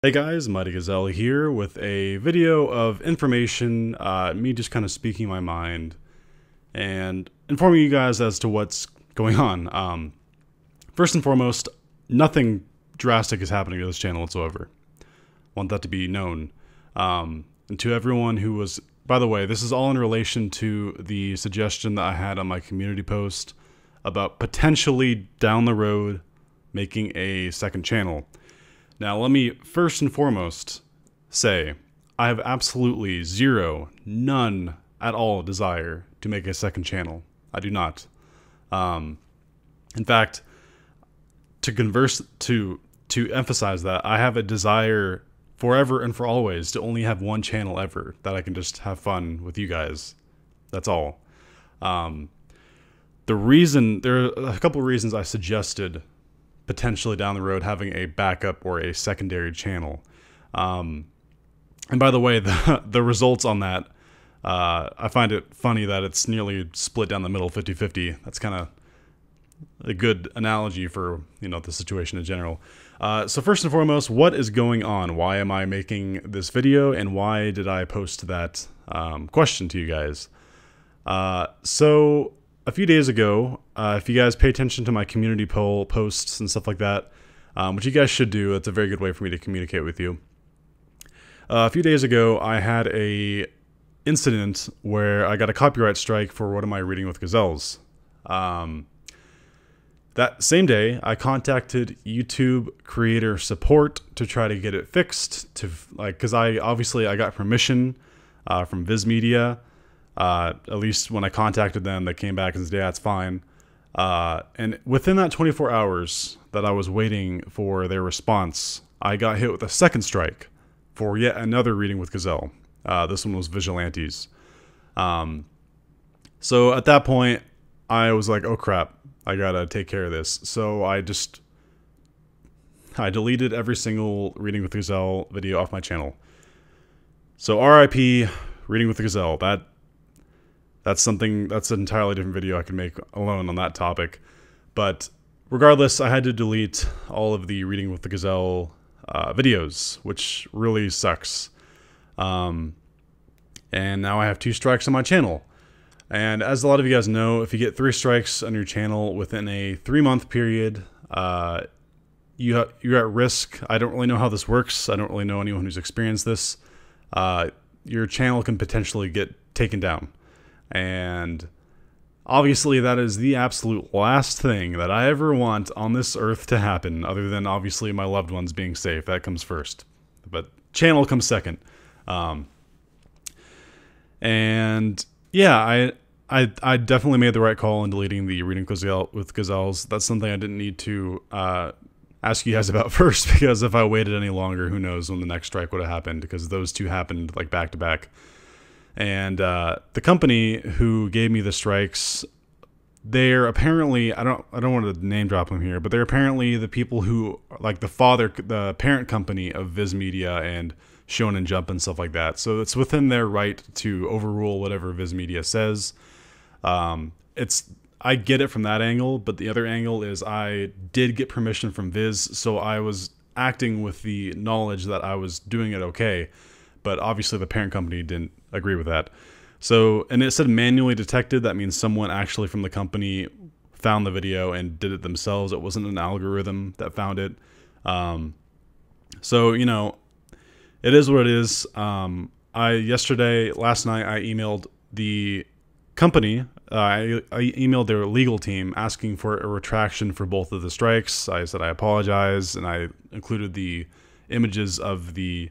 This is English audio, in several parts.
Hey guys, Mighty Gazelle here with a video of information, me just kind of speaking my mind and informing you guys as to what's going on. First and foremost, nothing drastic is happening to this channel whatsoever. Want that to be known. And to everyone who was, by the way, this is all in relation to the suggestion that I had on my community post about potentially down the road making a second channel. Now, let me first and foremost say I have absolutely none at all desire to make a second channel. I do not. In fact, to emphasize that, I have a desire forever and for always to only have one channel ever that I can just have fun with you guys. That's all. There are a couple of reasons I suggested potentially down the road having a backup or a secondary channel. And by the way, the results on that, I find it funny that it's nearly split down the middle 50-50. That's kind of a good analogy for, the situation in general. So first and foremost, what is going on? Why am I making this video, and why did I post that question to you guys? So a few days ago, if you guys pay attention to my community poll posts and stuff like that, which you guys should do, it's a very good way for me to communicate with you. A few days ago, I had a incident where I got a copyright strike for one of my Reading with Gazelles. That same day, I contacted YouTube creator support to try to get it fixed, because I got permission from Viz Media. At least when I contacted them, they came back and said, yeah, it's fine. And within that 24 hours that I was waiting for their response, I got hit with a second strike for yet another Reading with Gazelle. This one was Vigilantes. So at that point, I was like, oh crap, I gotta take care of this. So I deleted every single Reading with Gazelle video off my channel. So RIP Reading with the Gazelle. That's an entirely different video I could make alone on that topic. But regardless, I had to delete all of the Reading with the Gazelle videos, which really sucks. And now I have 2 strikes on my channel. And as a lot of you guys know, if you get 3 strikes on your channel within a 3-month period, you're at risk. I don't really know how this works. I don't really know anyone who's experienced this. Your channel can potentially get taken down. And obviously that is the absolute last thing that I ever want on this earth to happen, other than obviously my loved ones being safe. That comes first, but channel comes second. And yeah, I definitely made the right call in deleting the Reading with Gazelles. That's something I didn't need to ask you guys about first, because if I waited any longer, who knows when the next strike would have happened, because those two happened like back to back. And the company who gave me the strikes, they're apparently, I don't want to name drop them here, but they're apparently the people who, like the parent company of Viz Media and Shonen Jump and stuff like that. So it's within their right to overrule whatever Viz Media says. I get it from that angle, but the other angle is I did get permission from Viz, so I was acting with the knowledge that I was doing it okay. But obviously the parent company didn't agree with that. So, and it said manually detected. That means someone actually from the company found the video and did it themselves. It wasn't an algorithm that found it. So, it is what it is. Last night, I emailed the company. I emailed their legal team asking for a retraction for both of the strikes. I said I apologize, and I included the images of the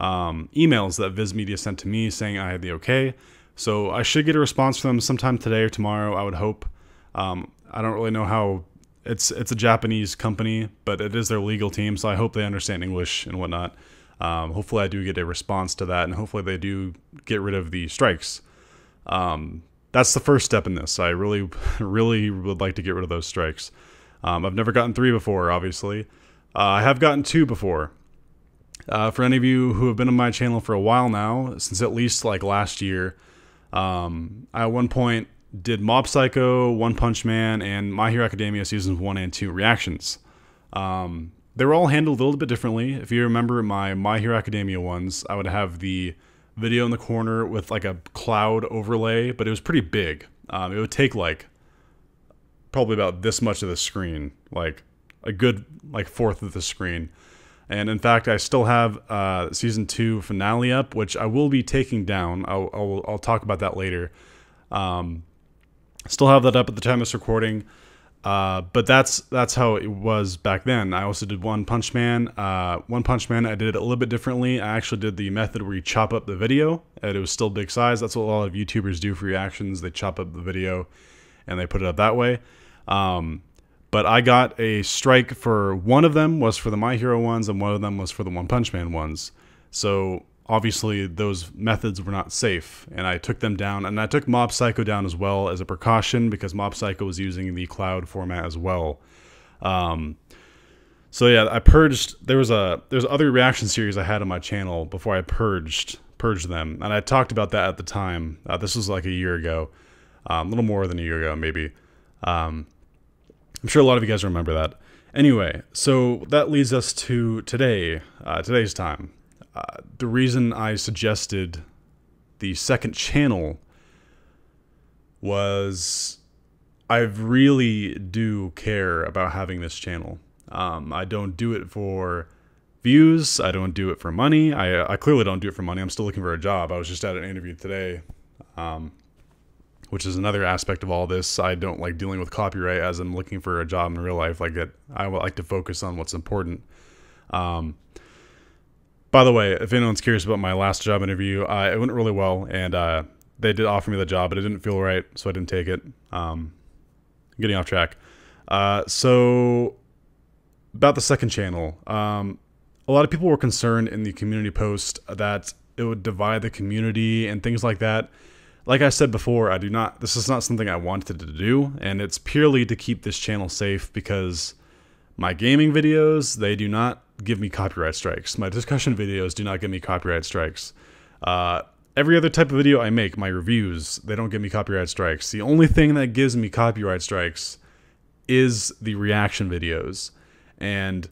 emails that Viz Media sent to me saying I had the okay. So I should get a response from them sometime today or tomorrow, I would hope. I don't really know how. It's a Japanese company, but it is their legal team, so I hope they understand English and whatnot. Hopefully I do get a response to that, and hopefully they do get rid of the strikes. That's the first step in this. I really, really would like to get rid of those strikes. I've never gotten 3 before, obviously. I have gotten 2 before. For any of you who have been on my channel for a while now, since at least like last year, I at one point did Mob Psycho, One Punch Man, and My Hero Academia Seasons 1 and 2 reactions. they were all handled a little bit differently. If you remember My Hero Academia ones, I would have the video in the corner with like a cloud overlay, but it was pretty big. It would take like probably about this much of the screen, like a good like fourth of the screen. And in fact, I still have season 2 finale up, which I will be taking down. I'll talk about that later. Still have that up at the time of this recording. But that's how it was back then. I also did One Punch Man. One Punch Man, I did it a little bit differently. I actually did the method where you chop up the video, and it was still big size. That's what a lot of YouTubers do for reactions. They chop up the video, and they put it up that way. But I got a strike for one of them was for the My Hero ones, and one of them was for the One Punch Man ones. So obviously those methods were not safe, and I took them down, and I took Mob Psycho down as well as a precaution because Mob Psycho was using the cloud format as well. So yeah, I purged. There's other reaction series I had on my channel before I purged them, and I talked about that at the time. This was like a year ago, a little more than a year ago maybe. I'm sure a lot of you guys remember that. Anyway, so that leads us to today, today's time. The reason I suggested the second channel was I really do care about having this channel. I don't do it for views. I don't do it for money. I clearly don't do it for money. I'm still looking for a job. I was just at an interview today, which is another aspect of all this. I don't like dealing with copyright as I'm looking for a job in real life. Like that, I would like to focus on what's important. By the way, if anyone's curious about my last job interview, it went really well, and they did offer me the job, but it didn't feel right, so I didn't take it. Getting off track. So, about the second channel. A lot of people were concerned in the community post that it would divide the community and things like that. Like I said before, this is not something I wanted to do, and it's purely to keep this channel safe because my gaming videos, they do not give me copyright strikes. My discussion videos do not give me copyright strikes. Every other type of video I make, my reviews, they don't give me copyright strikes. The only thing that gives me copyright strikes is the reaction videos. And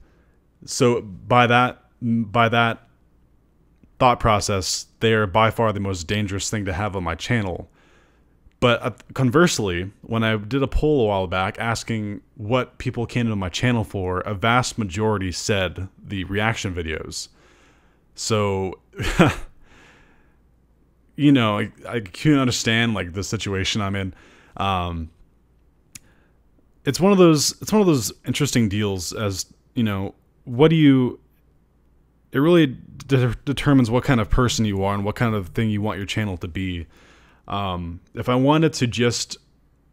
so by that thought process, they are by far the most dangerous thing to have on my channel. But conversely, when I did a poll a while back asking what people came to my channel for, a vast majority said the reaction videos. So, you know, I can understand like the situation I'm in. It's one of those interesting deals, as you know. It really determines what kind of person you are and what kind of thing you want your channel to be. If I wanted to just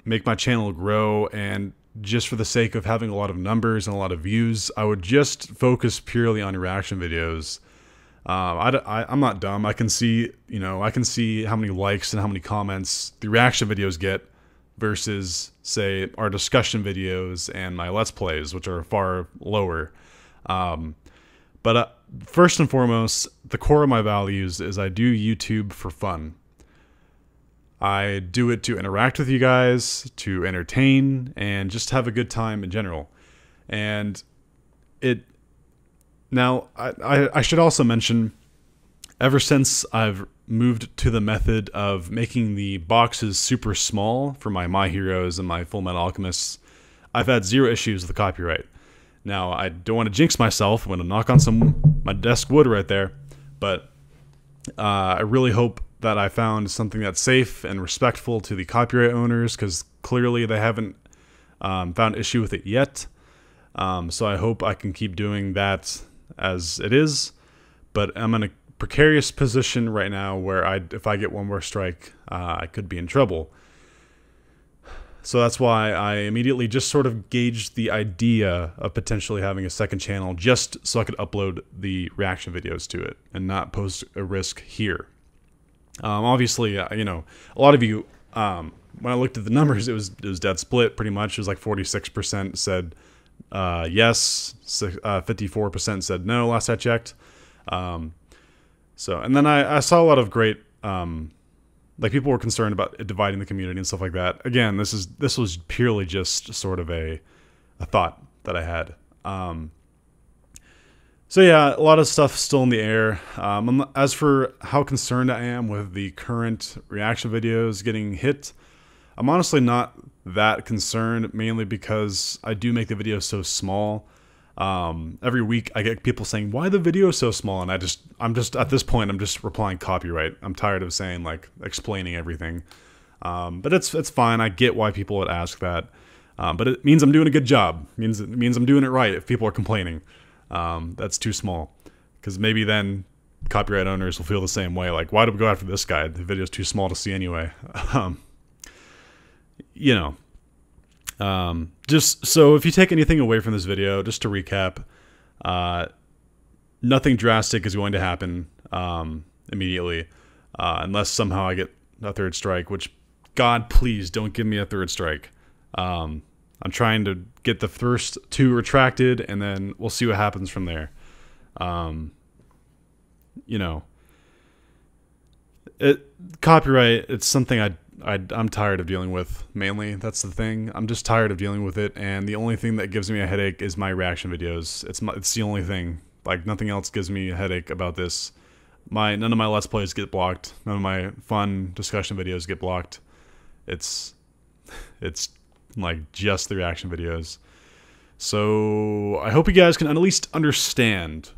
make my channel grow and just for the sake of having a lot of numbers and a lot of views, I would just focus purely on reaction videos. I'm not dumb. I can see how many likes and how many comments the reaction videos get versus, say, our discussion videos and my Let's Plays, which are far lower. But first and foremost, the core of my values is I do YouTube for fun. I do it to interact with you guys, to entertain, and just have a good time in general. And I should also mention, ever since I've moved to the method of making the boxes super small for my Heroes and my Full Metal Alchemists, I've had zero issues with the copyright. Now, I don't want to jinx myself. I'm going to knock on my desk wood right there, but I really hope that I found something that's safe and respectful to the copyright owners, because clearly they haven't found issue with it yet. So I hope I can keep doing that as it is, but I'm in a precarious position right now where if I get one more strike, I could be in trouble. So that's why I immediately just sort of gauged the idea of potentially having a second channel just so I could upload the reaction videos to it and not pose a risk here. Obviously, you know, a lot of you, when I looked at the numbers, it was dead split pretty much. It was like 46% said yes, 54% said no last I checked. And then I saw a lot of great, like people were concerned about it dividing the community and stuff like that. Again, this was purely just sort of a thought that I had. So yeah, a lot of stuff still in the air. As for how concerned I am with the current reaction videos getting hit, I'm honestly not that concerned, mainly because I do make the videos so small. Every week I get people saying, why the video is so small? And I'm just at this point, I'm just replying copyright. I'm tired of saying, like, explaining everything. But it's fine. I get why people would ask that. But it means I'm doing a good job. It means I'm doing it right if people are complaining. That's too small. Because maybe then copyright owners will feel the same way. Like, why do we go after this guy? The video's too small to see anyway. You know. Just so if you take anything away from this video, just to recap, nothing drastic is going to happen immediately, unless somehow I get a third strike, which, God, please don't give me a third strike. I'm trying to get the first 2 retracted, and then we'll see what happens from there. You know, copyright, it's something I'm tired of dealing with, mainly. That's the thing. I'm just tired of dealing with it, and the only thing that gives me a headache is my reaction videos. It's the only thing. Like, nothing else gives me a headache about this. None of my Let's Plays get blocked. None of my fun discussion videos get blocked. It's like just the reaction videos. So I hope you guys can at least understand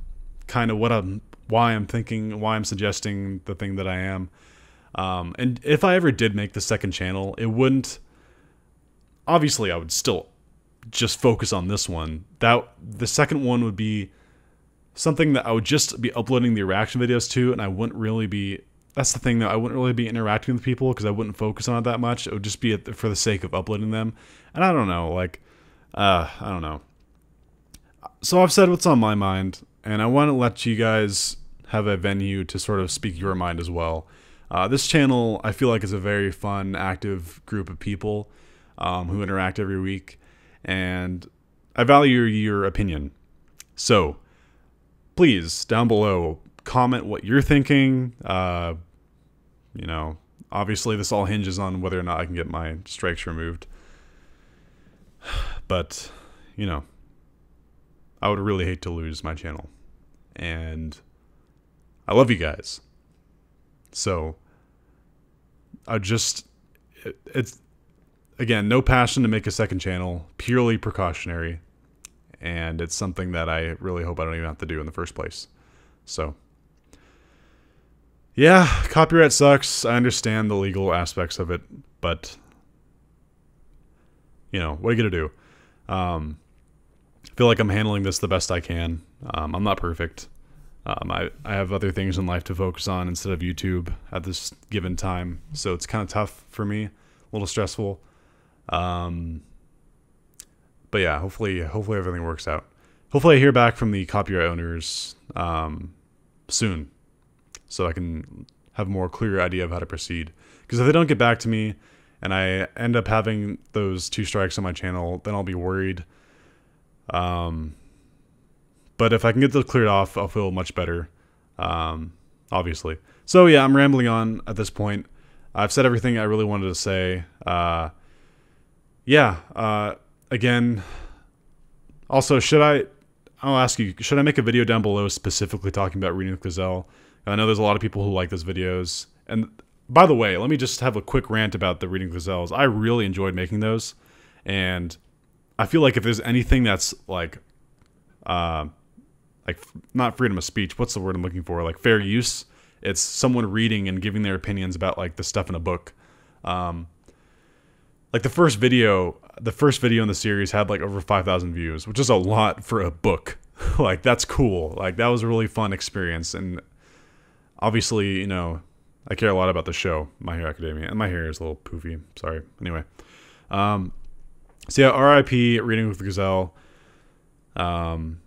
kind of why I'm thinking, why I'm suggesting the thing that I am. And if I ever did make the second channel, it wouldn't, obviously I would still just focus on this one. The second one would be something that I would just be uploading the reaction videos to, and I wouldn't really be, that's the thing though, I wouldn't really be interacting with people because I wouldn't focus on it that much. It would just be for the sake of uploading them. And I don't know, like, I don't know. So I've said what's on my mind, and I want to let you guys have a venue to sort of speak your mind as well. This channel, I feel like, is a very fun, active group of people who interact every week, and I value your opinion. So, please, down below, comment what you're thinking. You know, obviously this all hinges on whether or not I can get my strikes removed. But, you know, I would really hate to lose my channel. And I love you guys. So, it's, again, no passion to make a second channel, purely precautionary, and it's something that I really hope I don't even have to do in the first place. So, yeah, copyright sucks. I understand the legal aspects of it, but, you know, what are you gonna do? I feel like I'm handling this the best I can. I'm not perfect. I have other things in life to focus on instead of YouTube at this given time, so it's kind of tough for me, a little stressful. But yeah, hopefully everything works out. Hopefully I hear back from the copyright owners soon, so I can have a more clear idea of how to proceed. Because if they don't get back to me and I end up having those 2 strikes on my channel, then I'll be worried. But if I can get those cleared off, I'll feel much better, obviously. So yeah, I'm rambling on at this point. I've said everything I really wanted to say. Again, also, I'll ask you, should I make a video down below specifically talking about Reading with Gazelle? I know there's a lot of people who like those videos. And by the way, let me just have a quick rant about the Reading Gazelles. I really enjoyed making those. And I feel like if there's anything that's like not freedom of speech, what's the word I'm looking for? Like fair use. It's someone reading and giving their opinions about like the stuff in a book. Like the first video in the series had like over 5,000 views, which is a lot for a book. Like, that's cool. Like, that was a really fun experience. And obviously, you know, I care a lot about the show, My Hero Academia. And my hair is a little poofy. Sorry. Anyway. So yeah, RIP Reading with Gazelle. And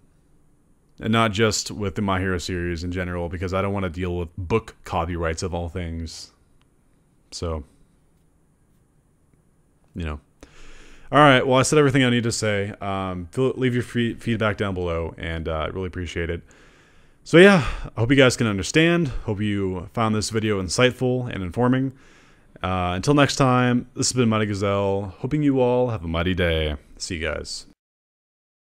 not just with the My Hero series in general, because I don't want to deal with book copyrights of all things. So, you know. All right, well, I said everything I need to say. Leave your feedback down below, and I really appreciate it. So yeah, I hope you guys can understand. Hope you found this video insightful and informing. Until next time, this has been Mighty Gazelle, hoping you all have a mighty day. See you guys.